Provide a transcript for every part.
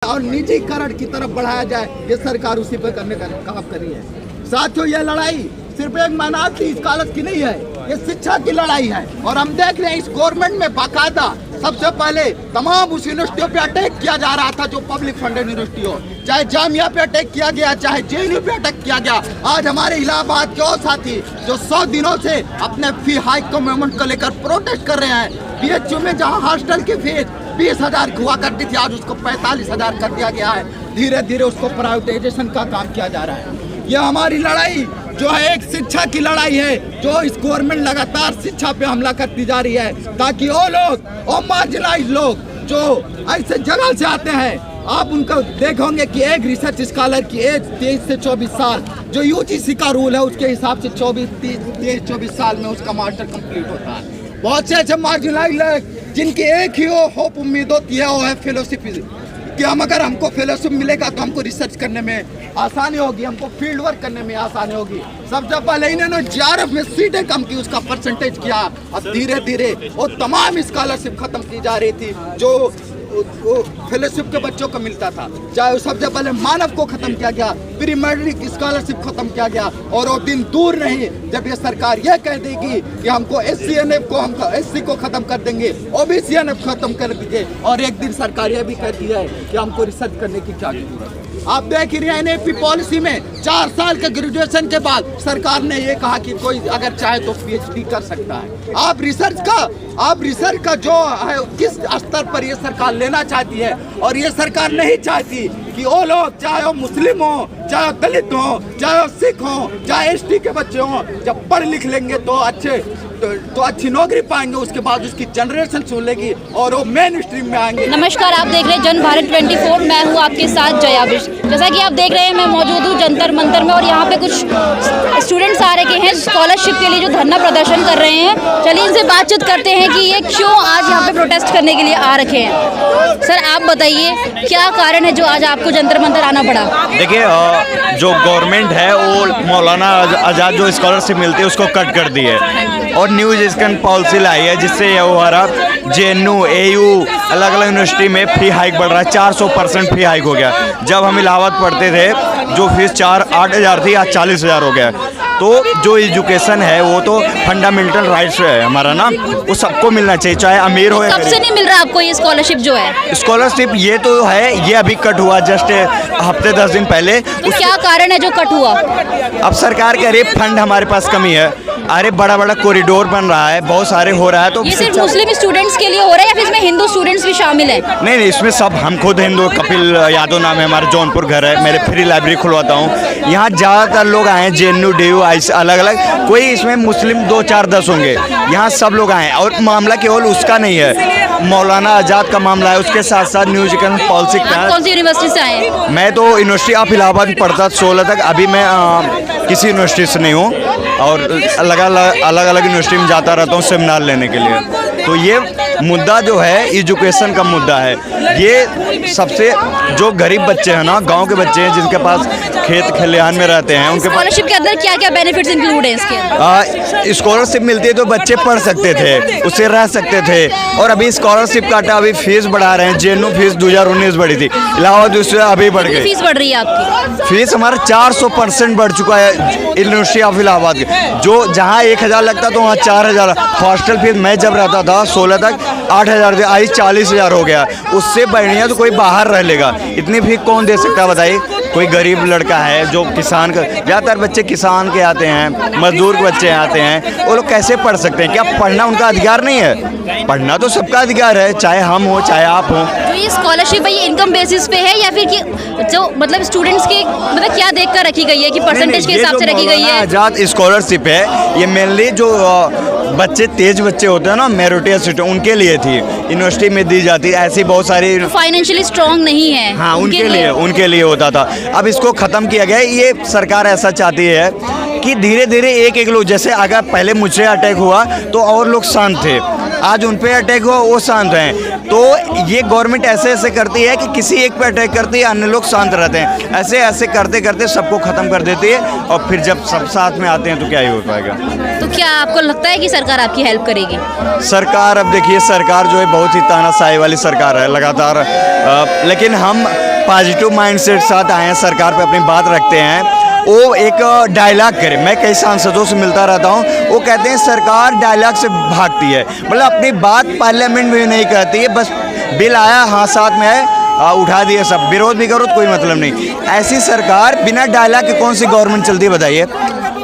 और निजीकरण की तरफ बढ़ाया जाए, ये सरकार उसी पर करने का काम कर रही है। साथियों, ये लड़ाई सिर्फ एक माइनॉरिटी स्कॉलर्स की नहीं है, ये शिक्षा की लड़ाई है। और हम देख रहे हैं इस गवर्नमेंट में बाकायदा सबसे पहले तमाम उस यूनिवर्सिटियों पे अटैक किया जा रहा था जो पब्लिक फंडेड यूनिवर्सिटी हो, चाहे जामिया पे अटैक किया गया, चाहे JNU पे अटैक किया गया। आज हमारे इलाहाबाद के और साथी जो 100 दिनों से अपने फी हाइक को मूवमेंट को लेकर प्रोटेस्ट कर रहे हैं, BHU में जहाँ हॉस्टल की फीस 20,000 हुआ करती थी, आज उसको 45,000 कर दिया गया है। धीरे धीरे उसको प्राइवेटाइजेशन का काम किया जा रहा है। यह हमारी लड़ाई जो है एक शिक्षा की लड़ाई है, जो इस गवर्नमेंट लगातार शिक्षा पे हमला करती जा रही है, ताकि वो लोग और मार्जिनाइज लोग जो ऐसे जगह से आते हैं, आप उनको देखोगे कि एक रिसर्च स्कॉलर की एज 23 से 24 साल, जो UGC का रूल है उसके हिसाब से 23-24 साल में उसका मास्टर कंप्लीट होता है। बहुत से ऐसे मार्जिनाइज लोग जिनकी एक ही होप उम्मीद होती है, वो है फेलोशिप कि हम अगर हमको फेलोशिप मिलेगा तो हमको रिसर्च करने में आसानी होगी, हमको फील्ड वर्क करने में आसानी होगी। सबसे पहले इन्होंने JRF में सीटें कम की, उसका परसेंटेज किया। अब धीरे धीरे वो तमाम स्कॉलरशिप खत्म की जा रही थी जो फेलोशिप के बच्चों को मिलता था। चाहे सबसे पहले मानव को खत्म किया गया, प्री मेरिट स्कॉलरशिप खत्म किया गया। और वो दिन दूर नहीं जब ये सरकार ये कह देगी कि हमको SC/NF को, हम SC को खत्म कर देंगे, OBC/NF खत्म कर देंगे। और एक दिन सरकार ये भी कहती है कि हमको रिसर्च करने की क्या जरूरत है। आप देख रहे हैं NAP पॉलिसी में 4 साल के ग्रेजुएशन के बाद सरकार ने ये कहा कि कोई अगर चाहे तो PhD कर सकता है। आप रिसर्च का जो है किस स्तर पर ये सरकार लेना चाहती है, और ये सरकार नहीं चाहती कि वो लोग, चाहे वो मुस्लिम हो, चाहे वो दलित हो, चाहे वो सिख हो, चाहे ST के बच्चे हों, जब पढ़ लिख लेंगे तो अच्छी नौकरी पाएंगे, उसके बाद उसकी जनरेशन सुन लेगी और वो मेन स्ट्रीम में आएंगे। नमस्कार, आप देख रहे हैं जन भारत 24। मैं हूं आपके साथ जया विश। जैसा कि आप देख रहे हैं, मैं मौजूद हूं जंतर मंतर में और यहाँ पे कुछ स्टूडेंट्स आ रखे हैं स्कॉलरशिप के लिए जो धरना प्रदर्शन कर रहे हैं। चलिए इनसे बातचीत करते हैं कि ये क्यों आज यहाँ पे प्रोटेस्ट करने के लिए आ रखे हैं। सर, आप बताइए क्या कारण है जो आज आपको जंतर मंतर आना पड़ा? देखिए, जो गवर्नमेंट है वो मौलाना आज़ाद जो स्कॉलरशिप मिलती है उसको कट कर दी है और न्यू एजुकेशन पॉलिसी लाई है, जिससे ये हमारा JNU, AU अलग अलग यूनिवर्सिटी में फी हाइक बढ़ रहा है। 400% फी हाइक हो गया। जब हम इलाहाबाद पढ़ते थे जो फीस 8,000 थी, आज 40,000 हो गया। तो जो एजुकेशन है वो तो फंडामेंटल राइट्स है हमारा ना, वो सबको मिलना चाहिए, चाहे अमीर हो या कब से नहीं मिल रहा आपको ये स्कॉलरशिप जो है? स्कॉलरशिप ये तो है, ये अभी कट हुआ जस्ट हफ्ते 10 दिन पहले। तो क्या कारण है जो कट हुआ? अब सरकार कह रही है फंड हमारे पास कमी है। अरे बड़ा बड़ा कॉरिडोर बन रहा है, बहुत सारे हो रहा है। तो ये सिर्फ मुस्लिम स्टूडेंट्स के लिए हो रहा है या फिर इसमें हिंदू स्टूडेंट्स भी शामिल है? नहीं, इसमें सब, हम खुद हिंदू, कपिल यादव नाम है हमारा, जौनपुर घर है, मेरे फ्री लाइब्रेरी खुलवाता हूँ। यहाँ ज़्यादातर लोग आए हैं, JNU, DU अलग अलग, कोई इसमें मुस्लिम 2, 4, 10 होंगे। यहाँ सब लोग आए हैं और मामला केवल उसका नहीं है, मौलाना आज़ाद का मामला है, उसके साथ साथ न्यू एजुकेशन पॉलिसी का। कौन सी यूनिवर्सिटी से आए हैं? मैं तो यूनिवर्सिटी ऑफ इलाहाबाद में पढ़ता 16 तक। अभी मैं किसी यूनिवर्सिटी से नहीं हूँ और अलग अलग यूनिवर्सिटी में जाता रहता हूँ सेमिनार लेने के लिए। तो ये मुद्दा जो है एजुकेशन का मुद्दा है। ये सबसे जो गरीब बच्चे हैं ना, गांव के बच्चे हैं जिनके पास खेत खलिहान में रहते हैं, उनके स्कॉलरशिप के अंदर क्या क्या बेनिफिट्स इंक्लूड हैं इसके? स्कॉलरशिप मिलती है तो बच्चे पढ़ सकते थे, उससे रह सकते थे। और अभी स्कॉलरशिप काटा, अभी फीस बढ़ा रहे हैं। JNU फीस 2019 बढ़ी थी, इलाहाबाद उससे अभी बढ़ गई। फीस बढ़ रही है आपकी? फीस हमारा 400% बढ़ चुका है यूनिवर्सिटी ऑफ इलाहाबाद के। जो जहाँ 1,000 लगता तो वहाँ 4,000। हॉस्टल फीस मैं जब रहता था 16 तक 8,000 थी, आज 40,000 हो गया। उससे बढ़िया तो कोई बाहर रह लेगा, इतनी फीस कौन दे सकता है बताइए? कोई गरीब लड़का है जो किसान का, ज़्यादातर बच्चे किसान के आते हैं, मजदूर के बच्चे आते हैं, वो लोग कैसे पढ़ सकते हैं? क्या पढ़ना उनका अधिकार नहीं है? पढ़ना तो सबका अधिकार है, चाहे हम हो चाहे आप हो। तो ये स्कॉलरशिप है, ये इनकम बेसिस पे है या फिर कि जो मतलब स्टूडेंट्स की मतलब क्या देखकर रखी गई है कि परसेंटेज के हिसाब से रखी गई है? आज़ाद स्कॉलरशिप है, ये मेनली जो बच्चे तेज बच्चे होते हैं ना, मेरिटियस स्टूडेंट, उनके लिए थी, यूनिवर्सिटी में दी जाती है। ऐसी बहुत सारी फाइनेंशियली स्ट्रॉन्ग नहीं है, हाँ, उनके लिए होता था। अब इसको ख़त्म किया गया। ये सरकार ऐसा चाहती है कि धीरे धीरे एक एक लोग, जैसे अगर पहले मुझे अटैक हुआ तो और लोग शांत थे, आज उन पे अटैक हुआ वो शांत हैं। तो ये गवर्नमेंट ऐसे ऐसे करती है कि किसी एक पे अटैक करती है, अन्य लोग शांत रहते हैं। ऐसे ऐसे करते करते सबको ख़त्म कर देती है, और फिर जब सब साथ में आते हैं तो क्या ही हो पाएगा। तो क्या आपको लगता है कि सरकार आपकी हेल्प करेगी? सरकार, अब देखिए सरकार जो है बहुत ही तानाशाही वाली सरकार है लगातार, लेकिन हम पॉजिटिव माइंड से साथ आए हैं, सरकार पे अपनी बात रखते हैं। वो एक डायलॉग करे, मैं कई सांसदों से मिलता रहता हूँ, वो कहते हैं सरकार डायलॉग से भागती है, मतलब अपनी बात पार्लियामेंट में नहीं कहती है, बस बिल आया हाँ साथ में है उठा दिया, सब विरोध भी करो तो कोई मतलब नहीं। ऐसी सरकार बिना डायलॉग के कौन सी गवर्नमेंट चलती है बताइए?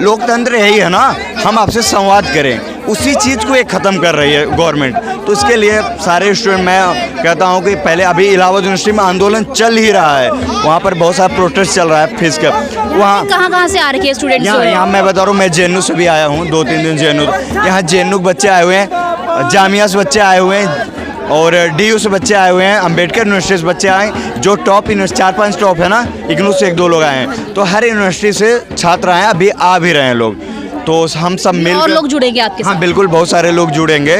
लोकतंत्र यही है ना, हम आपसे संवाद करें, उसी चीज़ को एक ख़त्म कर रही है गवर्नमेंट। तो इसके लिए सारे स्टूडेंट, मैं कहता हूँ कि पहले अभी इलाहाबाद यूनिवर्सिटी में आंदोलन चल ही रहा है, वहाँ पर बहुत सारा प्रोटेस्ट चल रहा है फीस का। वहाँ कहाँ से आ रखे हैं स्टूडेंट्स? यहाँ मैं बता रहा हूँ, मैं JNU से भी आया हूँ, 2-3 दिन JNU, यहाँ JNU के बच्चे आए हुए हैं, जामिया से बच्चे आए हुए हैं, और DU से बच्चे आए हुए हैं, अम्बेडकर यूनिवर्सिटी से बच्चे आए, जो टॉप यूनिवर्सिटी 4-5 टॉप है ना, IGNOU से 1-2 लोग आए हैं। तो हर यूनिवर्सिटी से छात्र आए हैं, अभी आ भी रहे हैं लोग, तो हम सब मिल और लोग जुड़ेंगे आपके साथ? हाँ बिल्कुल, बहुत सारे लोग जुड़ेंगे,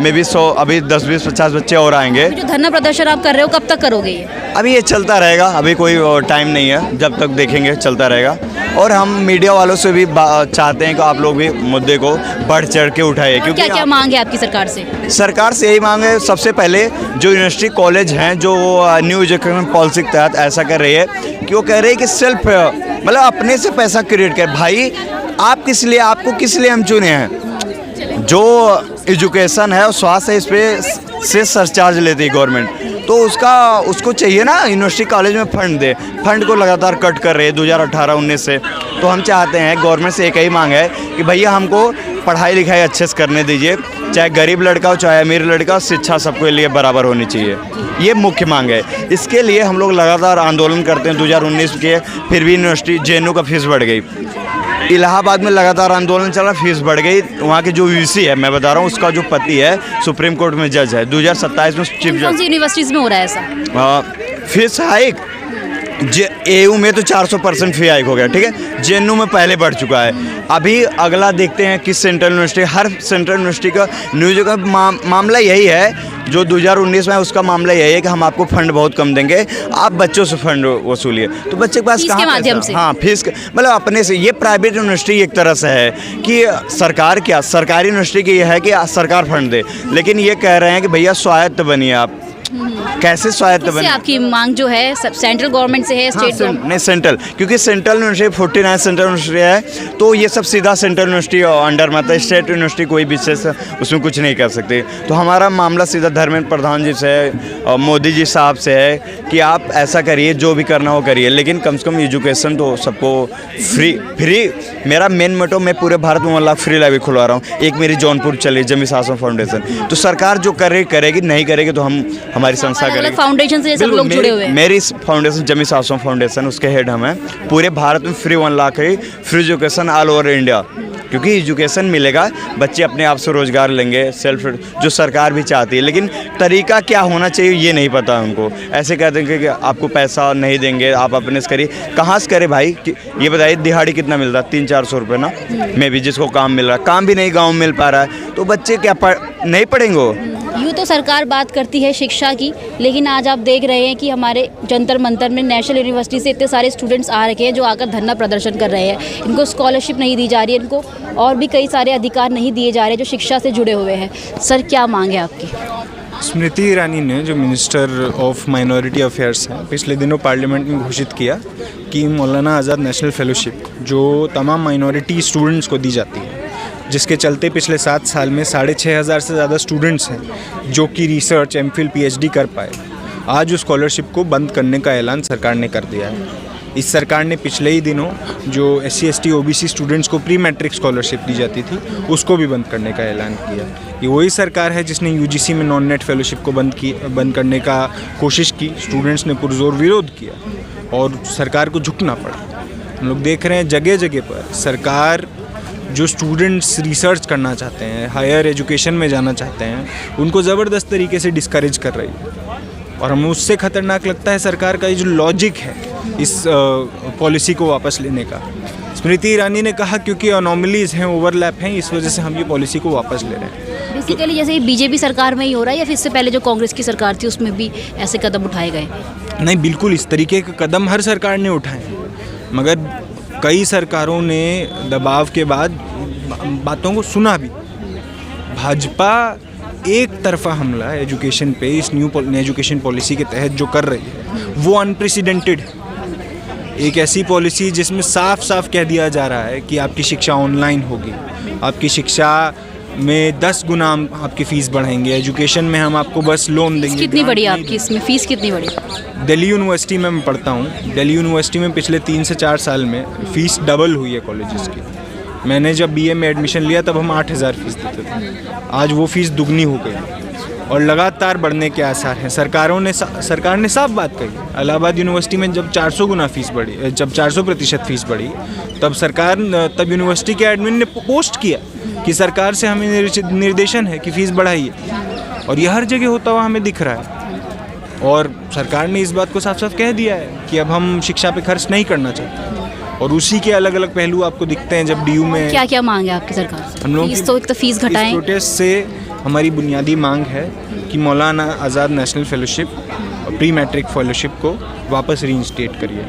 मे भी 100, अभी 10-20-50 बच्चे और आएंगे। जो धरना प्रदर्शन आप कर रहे हो कब तक करोगे ये? अभी ये चलता रहेगा, अभी कोई टाइम नहीं है, जब तक देखेंगे चलता रहेगा। और हम मीडिया वालों से भी चाहते हैं कि आप लोग भी मुद्दे को बढ़ चढ़ के उठाइए, क्योंकि क्या क्या मांग है आपकी सरकार से? सरकार से यही मांग है, सबसे पहले जो यूनिवर्सिटी कॉलेज हैं, जो न्यू एजुकेशन पॉलिसी के तहत ऐसा कर रही है कि वो कह रही है कि सेल्फ, मतलब अपने से पैसा क्रिएट कर। भाई आप किस लिए, आपको किस लिए हम चुने हैं? जो एजुकेशन है और स्वास्थ्य है, इस पे से सरचार्ज लेती है गवर्नमेंट, तो उसको चाहिए ना यूनिवर्सिटी कॉलेज में फंड दे। फंड को लगातार कट कर रहे हैं 2018-19 से। तो हम चाहते हैं, गवर्नमेंट से एक ही मांग है कि भैया हमको पढ़ाई लिखाई अच्छे से करने दीजिए, चाहे गरीब लड़का हो चाहे अमीर लड़का, शिक्षा सबके लिए बराबर होनी चाहिए, ये मुख्य मांग है। इसके लिए हम लोग लगातार आंदोलन करते हैं। 2019 के फिर भी यूनिवर्सिटी JNU का फीस बढ़ गई, इलाहाबाद में लगातार आंदोलन चला, फीस बढ़ गई। वहाँ के जो VC है, मैं बता रहा हूँ, उसका जो पति है सुप्रीम कोर्ट में जज है, 2027 में चीफ जज। कौन सी यूनिवर्सिटीज़ में हो रहा है ऐसा? फीस हाइक AU में तो 400% फी हाइक हो गया, ठीक है। JNU में पहले बढ़ चुका है। अभी अगला देखते हैं किस सेंट्रल यूनिवर्सिटी, हर सेंट्रल यूनिवर्सिटी का न्यूज का मामला यही है, जो 2019 में उसका मामला यही है कि हम आपको फंड बहुत कम देंगे, आप बच्चों से फंड वसूलिए। तो बच्चे के पास कहाँ माध्यम से? हाँ, फीस मतलब अपने से। ये प्राइवेट यूनिवर्सिटी एक तरह से है कि सरकार क्या, सरकारी यूनिवर्सिटी की ये है कि सरकार फंड दे, लेकिन ये कह रहे हैं कि भैया स्वायत्त बनिए आप। कैसे स्वायत्त बने? आपकी मांग जो है सेंट्रल गवर्नमेंट से है, स्टेट गवर्नमेंट? नहीं, सेंट्रल, क्योंकि सेंट्रल यूनिवर्सिटी 49 सेंट्रल यूनिवर्सिटी है, तो ये सब सीधा सेंट्रल यूनिवर्सिटी अंडर में आता है। स्टेट यूनिवर्सिटी कोई विशेष उसमें कुछ नहीं कर सकते। तो हमारा मामला सीधा धर्मेंद्र प्रधान जी से है, मोदी जी साहब से है कि आप ऐसा करिए, जो भी करना हो करिए, लेकिन कम से कम एजुकेशन तो सबको फ्री। मेरा मेन मोटो, मैं पूरे भारत में 1 लाख फ्री लाइब्रेरी खुलवा रहा हूँ। एक मेरी जौनपुर चली, जमी सासों फाउंडेशन। तो सरकार जो करेगी, नहीं करेगी तो हम हमारी संस्था करेगी। फाउंडेशन से सब लोग जुड़े हुए हैं। मेरी फाउंडेशन जमी सासों फाउंडेशन, उसके हेड हम हैं। पूरे भारत में फ्री 1 लाख है, free education all over India, क्योंकि एजुकेशन मिलेगा, बच्चे अपने आप से रोजगार लेंगे, सेल्फ, जो सरकार भी चाहती है। लेकिन तरीका क्या होना चाहिए ये नहीं पता हमको। ऐसे कहते हैं कि आपको पैसा नहीं देंगे, आप अपने से करिए। कहाँ से करें भाई? ये बताइए, दिहाड़ी कितना मिलता है? 300-400 रुपये ना, मैं भी, जिसको काम मिल रहा है। काम भी नहीं गाँव में मिल पा रहा है, तो बच्चे क्या नहीं पढ़ेंगे? यूँ तो सरकार बात करती है शिक्षा की, लेकिन आज आप देख रहे हैं कि हमारे जंतर मंतर में नेशनल यूनिवर्सिटी से इतने सारे स्टूडेंट्स आ रखे हैं जो आकर धरना प्रदर्शन कर रहे हैं। इनको स्कॉलरशिप नहीं दी जा रही है, इनको और भी कई सारे अधिकार नहीं दिए जा रहे जो शिक्षा से जुड़े हुए हैं। सर, क्या मांग है आपकी? स्मृति ईरानी ने, जो मिनिस्टर ऑफ माइनॉरिटी अफेयर्स हैं, पिछले दिनों पार्लियामेंट में घोषित किया कि मौलाना आज़ाद नेशनल फेलोशिप जो तमाम माइनॉरिटी स्टूडेंट्स को दी जाती है, जिसके चलते पिछले 7 साल में 6500 से ज़्यादा स्टूडेंट्स हैं जो कि रिसर्च, MPhil, PhD कर पाए, आज उस स्कॉलरशिप को बंद करने का ऐलान सरकार ने कर दिया है। इस सरकार ने पिछले ही दिनों जो SC, ST, OBC स्टूडेंट्स को प्री मैट्रिक स्कॉलरशिप दी जाती थी, उसको भी बंद करने का ऐलान किया। ये वही सरकार है जिसने UGC में नॉन नेट फेलोशिप को बंद करने का कोशिश की। स्टूडेंट्स ने पुरजोर विरोध किया और सरकार को झुकना पड़ा। हम लोग देख रहे हैं जगह जगह पर सरकार जो स्टूडेंट्स रिसर्च करना चाहते हैं, हायर एजुकेशन में जाना चाहते हैं, उनको ज़बरदस्त तरीके से डिस्करेज कर रही है। और हमें उससे ख़तरनाक लगता है सरकार का ये जो लॉजिक है इस पॉलिसी को वापस लेने का, स्मृति ईरानी ने कहा क्योंकि अनोमलीज हैं, ओवरलैप हैं, इस वजह से हम ये पॉलिसी को वापस ले रहे हैं। बेसिकली जैसे बीजेपी सरकार में ही हो रहा है या फिर इससे पहले जो कांग्रेस की सरकार थी उसमें भी ऐसे कदम उठाए गए? नहीं, बिल्कुल इस तरीके के कदम हर सरकार ने उठाए हैं, मगर कई सरकारों ने दबाव के बाद बातों को सुना भी। भाजपा एक तरफा हमला एजुकेशन पे इस न्यू एजुकेशन पॉलिसी के तहत जो कर रही है वो अनप्रेसिडेंटेड है। एक ऐसी पॉलिसी जिसमें साफ साफ कह दिया जा रहा है कि आपकी शिक्षा ऑनलाइन होगी, आपकी शिक्षा में 10 गुना आपकी फ़ीस बढ़ाएंगे, एजुकेशन में हम आपको बस लोन देंगे। कितनी बड़ी है आपकी इसमें फ़ीस कितनी बड़ी? दिल्ली यूनिवर्सिटी में मैं पढ़ता हूँ। दिल्ली यूनिवर्सिटी में पिछले 3 से 4 साल में फ़ीस डबल हुई है कॉलेजेस की। मैंने जब बीए में एडमिशन लिया तब हम 8,000 फीस देते थे, आज वो फ़ीस दुगनी हो गई और लगातार बढ़ने के आसार हैं। सरकार ने साफ बात कही। इलाहाबाद यूनिवर्सिटी में जब 400 गुना फीस बढ़ी, जब 400% फीस बढ़ी, तब यूनिवर्सिटी के एडमिन ने पोस्ट किया कि सरकार से हमें निर्देशन है कि फ़ीस बढ़ाइए, और यह हर जगह होता हुआ हमें दिख रहा है। और सरकार ने इस बात को साफ साफ कह दिया है कि अब हम शिक्षा पे खर्च नहीं करना चाहते, और उसी के अलग अलग पहलू आपको दिखते हैं। जब डीयू में क्या क्या मांग है आपकी सरकार से? हम लोग तो एक तो फीस घटाएं। इस प्रोटेस्ट से हमारी बुनियादी मांग है कि मौलाना आज़ाद नेशनल फेलोशिप और प्री मैट्रिक फेलोशिप को वापस रीइंस्टेट करिए।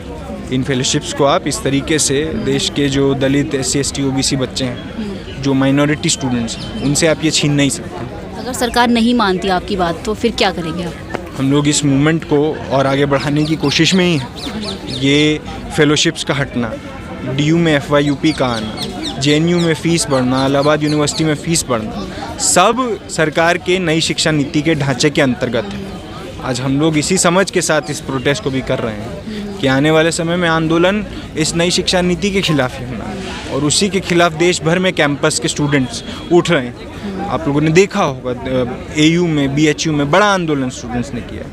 इन फेलोशिप्स को आप इस तरीके से देश के जो दलित, SC, ST, OBC बच्चे हैं, जो माइनॉरिटी स्टूडेंट्स हैं, उनसे आप ये छीन नहीं सकते। अगर सरकार नहीं मानती आपकी बात तो फिर क्या करेंगे आप? हम लोग इस मूवमेंट को और आगे बढ़ाने की कोशिश में ही हैं। ये फेलोशिप्स का हटना, DU में FYUP का आना, JNU में फ़ीस बढ़ना, इलाहाबाद यूनिवर्सिटी में फ़ीस बढ़ना, सब सरकार के नई शिक्षा नीति के ढांचे के अंतर्गत है। आज हम लोग इसी समझ के साथ इस प्रोटेस्ट को भी कर रहे हैं कि आने वाले समय में आंदोलन इस नई शिक्षा नीति के खिलाफ ही होना है, और उसी के खिलाफ देश भर में कैंपस के स्टूडेंट्स उठ रहे हैं। आप लोगों ने देखा होगा AU में, BHU में बड़ा आंदोलन स्टूडेंट्स ने किया।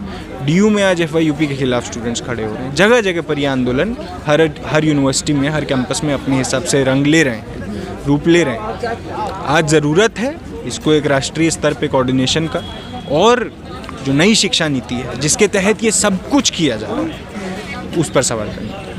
DU में आज FYUP के खिलाफ स्टूडेंट्स खड़े हो रहे हैं। जगह जगह पर यह आंदोलन हर यूनिवर्सिटी में, हर कैंपस में अपने हिसाब से रंग ले रहे हैं, रूप ले रहे हैं। आज ज़रूरत है इसको एक राष्ट्रीय स्तर पे कोऑर्डिनेशन का, और जो नई शिक्षा नीति है जिसके तहत ये सब कुछ किया जा रहा है उस पर सवाल करना।